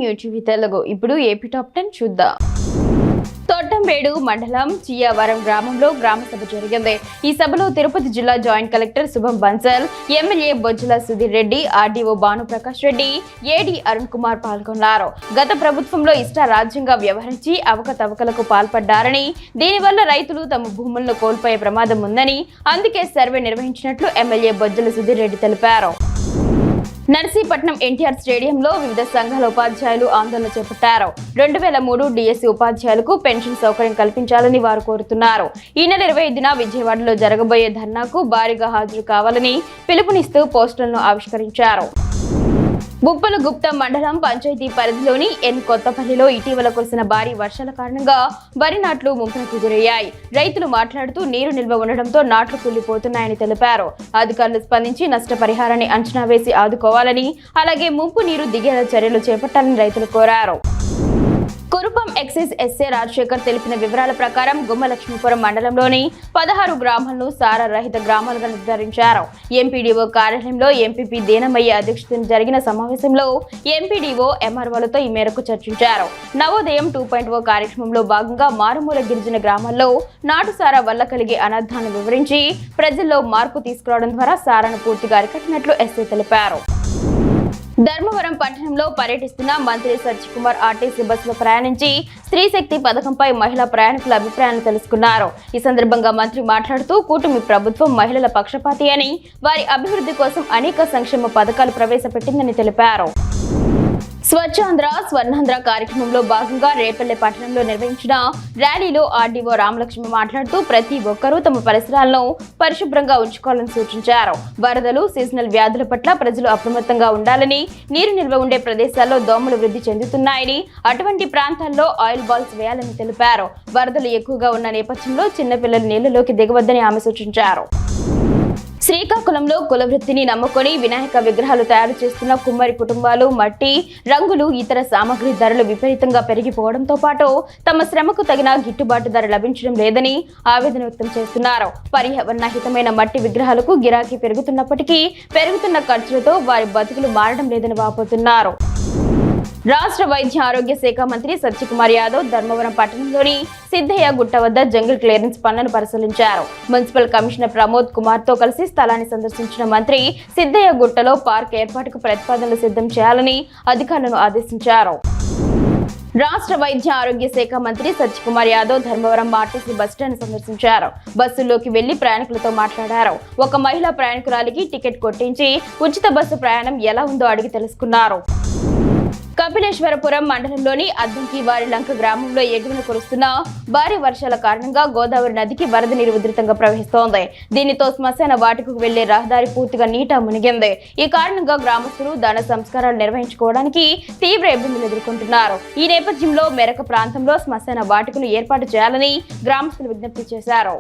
YouTube Telugu. ఇప్పుడు AP top 10 చూద్దాం. తొట్టంబేడు మండలం చియ్యవరం గ్రామంలో గ్రామ సభ జరిగింది. ఈ సభలో తిరుపతి జిల్లా జాయింట్ కలెక్టర్ శుభం బన్సల్, ఎమ్మెల్యే బొజ్జల సుధీర్ రెడ్డి, ఆర్డీఓ భానుప్రకాష్ రెడ్డి, ఏడీ అరుణ్ కుమార్ పాల్గొన్నారు. గత ప్రభుత్వంలో ఇష్టారాజ్యంగా వ్యవహరించి అవకతవకలకు పాల్పడ్డారని, దీనివల్ల రైతులు తమ భూములను కోల్పోయే ప్రమాదం ఉందని, అందుకే సర్వే నిర్వహించినట్లు ఎమ్మెల్యే బొజ్జల సుధీర్ రెడ్డి తెలిపారు. నర్సీపట్నం ఎన్టీఆర్ స్టేడియంలో వివిధ సంఘాల ఉపాధ్యాయులు ఆందోళన చేపట్టారు. 2003 డిఎస్సి ఉపాధ్యాయులకు పెన్షన్ సౌకర్యం కల్పించాలని వారు కోరుతున్నారు. ఈ నెల 25న విజయవాడలో జరగబోయే ధర్నాకు భారీగా హాజరు కావాలని పిలుపునిస్తూ పోస్టర్లను ఆవిష్కరించారు. బుప్పలగుప్తం మండలం పంచాయతీ పరిధిలోని కొత్తపల్లిలో ఇటీవల కురిసిన భారీ వర్షాల కారణంగా వరి నాట్లు ముంపునకు గురయ్యాయి. రైతులు మాట్లాడుతూ నీరు నిల్వ ఉండడంతో నాట్లు కూలిపోతున్నాయని తెలిపారు. అధికారులు స్పందించి నష్టపరిహారాన్ని అంచనా వేసి ఆదుకోవాలని, అలాగే ముంపు నీరు దిగేలా చర్యలు చేపట్టాలని రైతులు కోరారు. కురుపం ఎక్సైజ్ ఎస్ఏ రాజశేఖర్ తెలిపిన వివరాల ప్రకారం గుమ్మలక్ష్మీపురం మండలంలోని 16 గ్రామాలను సారా రహిత గ్రామాలుగా నిర్ధారించారు. ఎంపీడీఓ కార్యాలయంలో ఎంపీపీ దేనమయ్య అధ్యక్షతన జరిగిన సమావేశంలో ఎంపీడీఓ ఎంఆర్ఓలతో ఈ మేరకు చర్చించారు. నవోదయం 2.0 కార్యక్రమంలో భాగంగా మారుమూల గిరిజన గ్రామాల్లో నాటు సారా వల్ల కలిగే అనర్థాలను వివరించి ప్రజల్లో మార్పు తీసుకురావడం ద్వారా సారాను పూర్తిగా అరికట్టినట్లు ఎస్ఏ తెలిపారు. ధర్మవరం పట్టణంలో పర్యటిస్తున్న మంత్రి సత్యకుమార్ ఆర్టీసీ బస్సులో ప్రయాణించి స్త్రీశక్తి పథకంపై మహిళా ప్రయాణికుల అభిప్రాయాలను తెలుసుకున్నారు. ఈ సందర్భంగా మంత్రి మాట్లాడుతూ కూటమి ప్రభుత్వం మహిళల పక్షపాతి అని, వారి అభివృద్ధి కోసం అనేక సంక్షేమ పథకాలు ప్రవేశపెట్టిందని తెలిపారు. స్వచ్ఛాంధ్ర స్వర్ణాంధ్ర కార్యక్రమంలో భాగంగా రేపల్లె పట్టణంలో నిర్వహించిన ర్యాలీలో ఆర్డీఓ రామలక్ష్మి మాట్లాడుతూ ప్రతి ఒక్కరూ తమ పరిసరాలను పరిశుభ్రంగా ఉంచుకోవాలని సూచించారు. వరదలు, సీజనల్ వ్యాధుల పట్ల ప్రజలు అప్రమత్తంగా ఉండాలని, నీరు నిల్వ ఉండే ప్రదేశాల్లో దోమలు వృద్ధి చెందుతున్నాయని, అటువంటి ప్రాంతాల్లో ఆయిల్ బాల్స్ వేయాలని తెలిపారు. వరదలు ఎక్కువగా ఉన్న నేపథ్యంలో చిన్నపిల్లలు నీళ్లలోకి దిగవద్దని ఆమె సూచించారు. శ్రీకాకుళంలో కుల వృత్తిని నమ్ముకొని వినాయక విగ్రహాలు తయారు చేస్తున్న కుమ్మరి కుటుంబాలు మట్టి, రంగులు, ఇతర సామగ్రి ధరలు విపరీతంగా పెరిగిపోవడంతో పాటు తమ శ్రమకు తగిన గిట్టుబాటు ధర లభించడం లేదని ఆవేదన వ్యక్తం చేస్తున్నారు. పర్యావరణ హితమైన మట్టి విగ్రహాలకు గిరాకీ పెరుగుతున్నప్పటికీ పెరుగుతున్న ఖర్చులతో వారి బతుకులు మారడం లేదని వాపోతున్నారు. రాష్ట్ర వైద్య ఆరోగ్య శాఖ మంత్రి సత్యకుమార్ యాదవ్ ధర్మవరం పట్టణంలోని సిద్ధయ్య గుట్ట వద్ద జంగిల్ క్లియరెన్స్ పనులను పరిశీలించారు. మున్సిపల్ కమిషనర్ ప్రమోద్ కుమార్ తో కలిసి స్థలాన్ని సందర్శించిన మంత్రి సిద్ధయ్య గుట్టలో పార్క్ ఏర్పాటుకు ప్రతిపాదనలు సిద్ధం చేయాలని అధికారులను ఆదేశించారు. రాష్ట్ర వైద్య ఆరోగ్య శాఖ మంత్రి సత్యకుమార్ యాదవ్ ధర్మవరం ఆర్టీసీ బస్టాండ్ సందర్శించారు. బస్సుల్లోకి వెళ్లి ప్రయాణికులతో మాట్లాడారు. ఒక మహిళా ప్రయాణికురాలికి టికెట్ కొట్టించి ఉచిత బస్సు ప్రయాణం ఎలా ఉందో అడిగి తెలుసుకున్నారు. కపిలేశ్వరపురం మండలంలోని అద్దంకి వారిలంక గ్రామంలో ఎగువన కురుస్తున్న భారీ వర్షాల కారణంగా గోదావరి నదికి వరద నీరు ఉధృతంగా ప్రవహిస్తోంది. దీనితో శ్మశాన వాటికకు వెళ్లే రహదారి పూర్తిగా నీట మునిగింది. ఈ కారణంగా గ్రామస్తులు దాన సంస్కారాలు నిర్వహించుకోవడానికి తీవ్ర ఇబ్బందులు ఎదుర్కొంటున్నారు. ఈ నేపథ్యంలో మెరక ప్రాంతంలో శ్మశాన వాటికను ఏర్పాటు చేయాలని గ్రామస్తులు విజ్ఞప్తి చేశారు.